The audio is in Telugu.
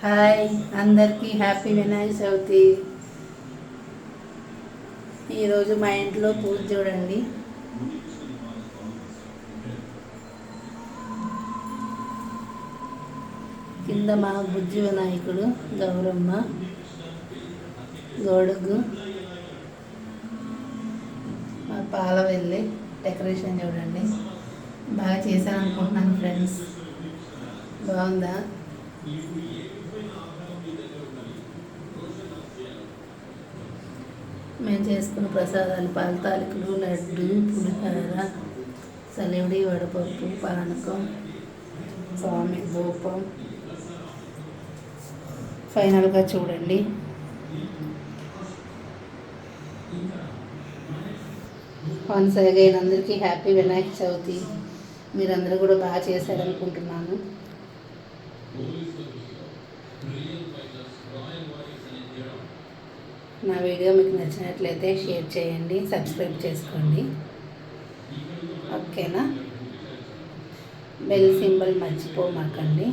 హాయ్ అందరికీ హ్యాపీ వినాయక చవితి. ఈరోజు మా ఇంట్లో పూజ చూడండి. కింద మా బుజ్జి వినాయకుడు, గౌరమ్మ, గొడుగు, మా పాల వెళ్ళి డెకరేషన్ చూడండి. బాగా చేశాను అనుకుంటున్నాను ఫ్రెండ్స్. బాగుందా? మేము చేసుకున్న ప్రసాదాలు పాలతాలికలు, లడ్డు, పులిహోర, సలివిడి, వడపప్పు, పానకం, స్వామి భూపం. ఫైనల్గా చూడండి. వన్స్ అగైన్ అందరికీ హ్యాపీ వినాయక చవితి. మీరందరూ కూడా బాగా చేశారనుకుంటున్నాను. నా వీడియో మీకు నచ్చినట్లయితే షేర్ చేయండి, సబ్స్క్రైబ్ చేసుకోండి. ఓకేనా? Bell symbol మర్చిపోమాకండి.